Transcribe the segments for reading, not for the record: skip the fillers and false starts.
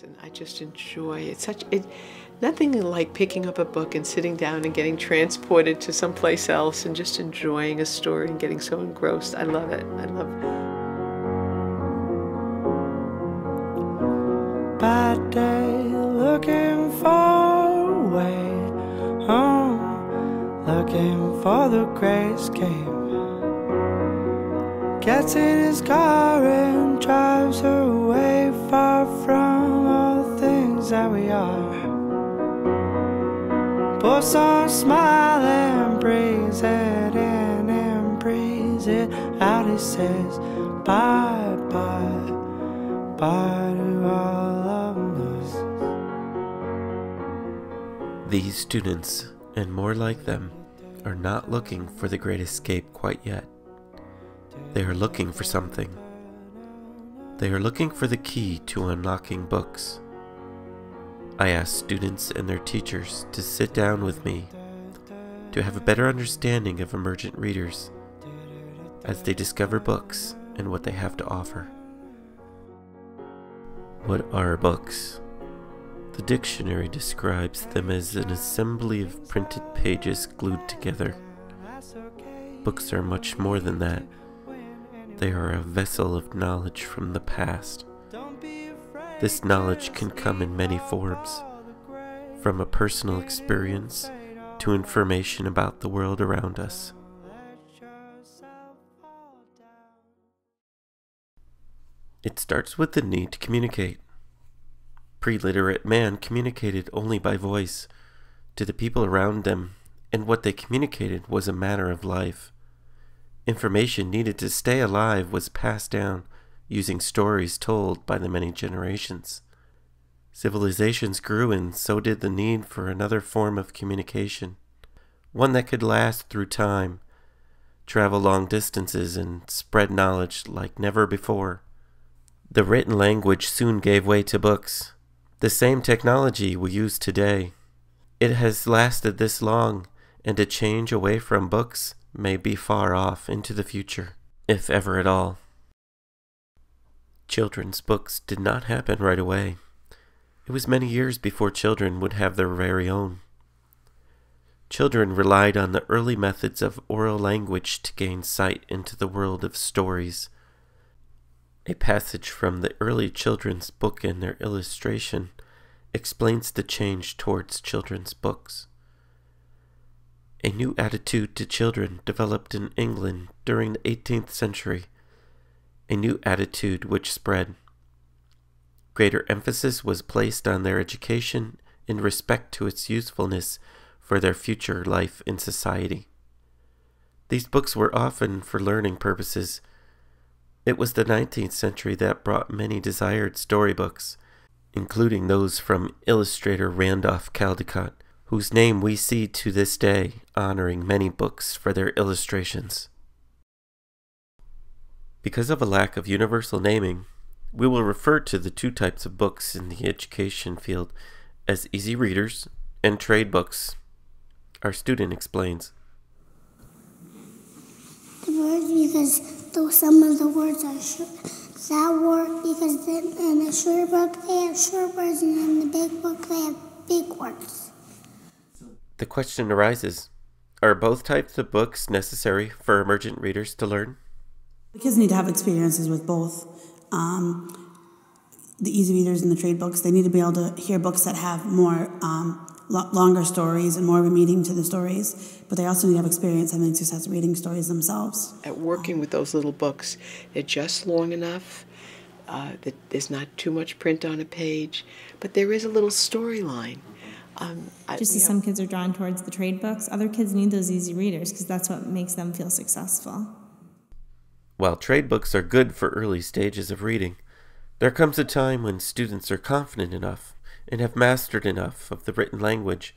And I just enjoy it. Nothing like picking up a book and sitting down and getting transported to someplace else and just enjoying a story and getting so engrossed. I love it. I love it. Bad day, looking for a way home, looking for the gray escape. Gets in his car and drives her away, far from all the things that we are. Puts on a smile and breathes it in and breathes it out. He says bye, bye, bye to all of us. These students, and more like them, are not looking for the great escape quite yet. They are looking for something. They are looking for the key to unlocking books. I ask students and their teachers to sit down with me to have a better understanding of emergent readers as they discover books and what they have to offer. What are books? The dictionary describes them as an assembly of printed pages glued together. Books are much more than that. They are a vessel of knowledge from the past. This knowledge can come in many forms, from a personal experience to information about the world around us. It starts with the need to communicate. Pre-literate man communicated only by voice to the people around them, and what they communicated was a matter of life. Information needed to stay alive was passed down using stories told by the many generations. Civilizations grew, and so did the need for another form of communication, one that could last through time, travel long distances, and spread knowledge like never before. The written language soon gave way to books, the same technology we use today. It has lasted this long, and a change away from books may be far off into the future, if ever at all. Children's books did not happen right away. It was many years before children would have their very own. Children relied on the early methods of oral language to gain sight into the world of stories. A passage from the early children's book and their illustration explains the change towards children's books. A new attitude to children developed in England during the 18th century, a new attitude which spread. Greater emphasis was placed on their education in respect to its usefulness for their future life in society. These books were often for learning purposes. It was the 19th century that brought many desired storybooks, including those from illustrator Randolph Caldecott, whose name we see to this day honoring many books for their illustrations. Because of a lack of universal naming, we will refer to the two types of books in the education field as easy readers and trade books. Our student explains. The words, because some of the words are short. That word, because in the short book they have short words, and in the big book they have big words. The question arises, are both types of books necessary for emergent readers to learn? The kids need to have experiences with both. The easy readers and the trade books, they need to be able to hear books that have more longer stories and more of a meaning to the stories, but they also need to have experience having success reading stories themselves. At working with those little books, they're just long enough that there's not too much print on a page, but there is a little storyline. Just as some kids are drawn towards the trade books, other kids need those easy readers because that's what makes them feel successful. While trade books are good for early stages of reading, there comes a time when students are confident enough and have mastered enough of the written language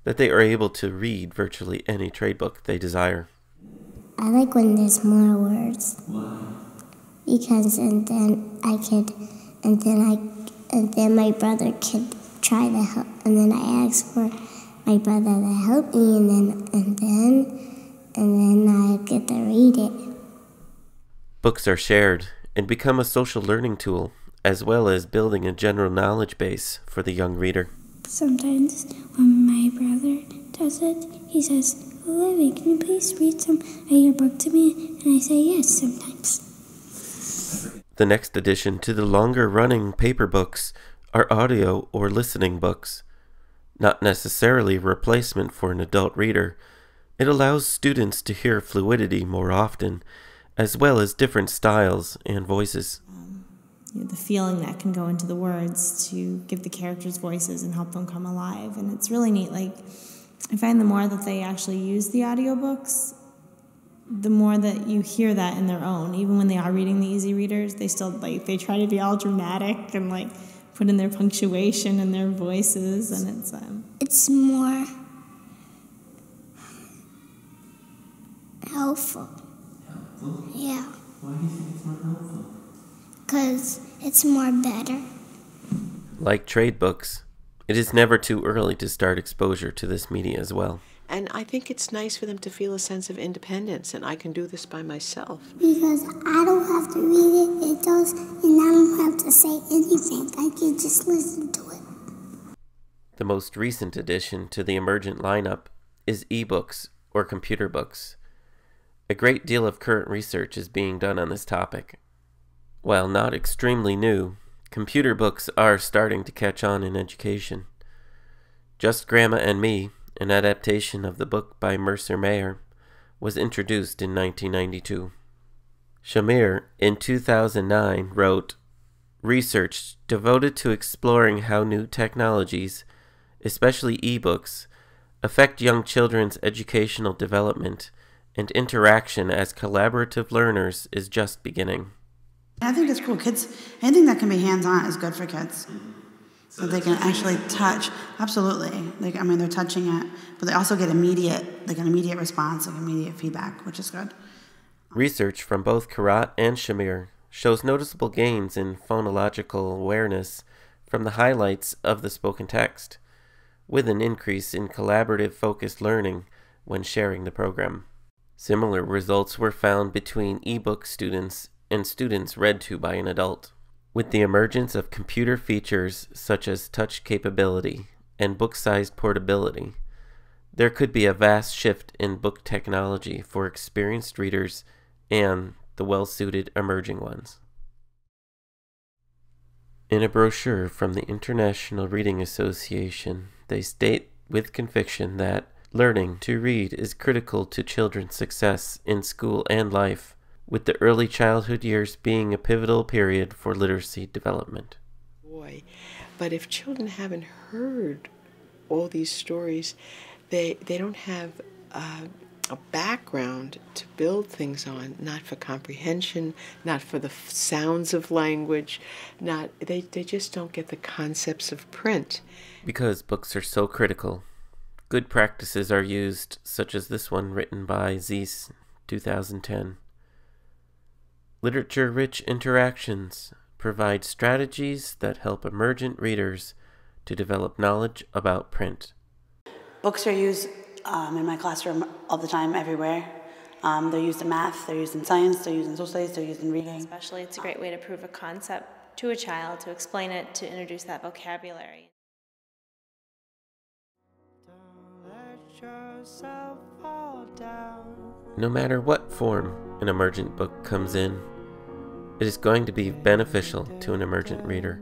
that they are able to read virtually any trade book they desire. I like when there's more words. Why? Because and then my brother could try to help, and then I ask for my brother to help me, and then I get to read it. Books are shared and become a social learning tool as well as building a general knowledge base for the young reader. Sometimes when my brother does it, he says, Olivia, can you please read some of your book to me? And I say yes sometimes. The next addition to the longer-running paper books are audio or listening books. Not necessarily a replacement for an adult reader, it allows students to hear fluidity more often, as well as different styles and voices. The feeling that can go into the words to give the characters voices and help them come alive. And it's really neat. Like, I find the more that they actually use the audiobooks, the more that you hear that in their own. Even when they are reading the easy readers, they still, like, they try to be all dramatic and, like, put in their punctuation and their voices, and it's more helpful. Yeah. Why do you think it's more helpful? Because it's more better. Like trade books, it is never too early to start exposure to this media as well. And I think it's nice for them to feel a sense of independence, and I can do this by myself. Because I don't have to read it, it does, and I don't have to say anything. I can just listen to it. The most recent addition to the emergent lineup is ebooks or computer books. A great deal of current research is being done on this topic. While not extremely new, computer books are starting to catch on in education. Just Grandma and Me, an adaptation of the book by Mercer Mayer, was introduced in 1992. Shamir, in 2009, wrote, "Research devoted to exploring how new technologies, especially ebooks, affect young children's educational development and interaction as collaborative learners is just beginning." I think it's cool. Kids, anything that can be hands-on is good for kids. So they can actually touch. Absolutely. They're touching it, but they also get an immediate response, immediate feedback, which is good. Research from both Karat and Shamir shows noticeable gains in phonological awareness from the highlights of the spoken text, with an increase in collaborative focused learning when sharing the program. Similar results were found between ebook students and students read to by an adult. With the emergence of computer features such as touch capability and book-sized portability, there could be a vast shift in book technology for experienced readers and the well-suited emerging ones. In a brochure from the International Reading Association, they state with conviction that learning to read is critical to children's success in school and life, with the early childhood years being a pivotal period for literacy development. Boy, but if children haven't heard all these stories, they don't have a background to build things on, not for comprehension, not for the sounds of language, they just don't get the concepts of print. Because books are so critical, good practices are used, such as this one written by Zeiss, 2010. Literature-rich interactions provide strategies that help emergent readers to develop knowledge about print. Books are used in my classroom all the time, everywhere. They're used in math, they're used in science, they're used in social studies, they're used in reading. Especially, it's a great way to prove a concept to a child, to explain it, to introduce that vocabulary. No matter what form an emergent book comes in, it is going to be beneficial to an emergent reader.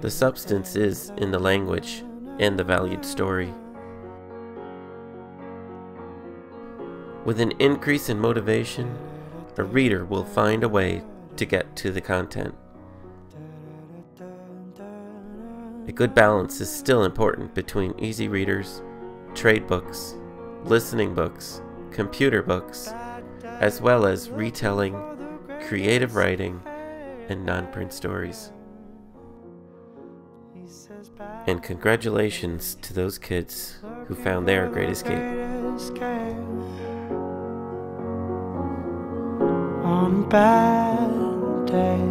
The substance is in the language and the valued story. With an increase in motivation, a reader will find a way to get to the content. A good balance is still important between easy readers, trade books, listening books, computer books, as well as retelling, creative writing, and non-print stories. And congratulations to those kids who found their great escape. On a bad day,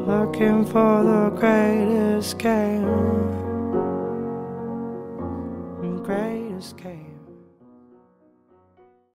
looking for the great escape. Great escape.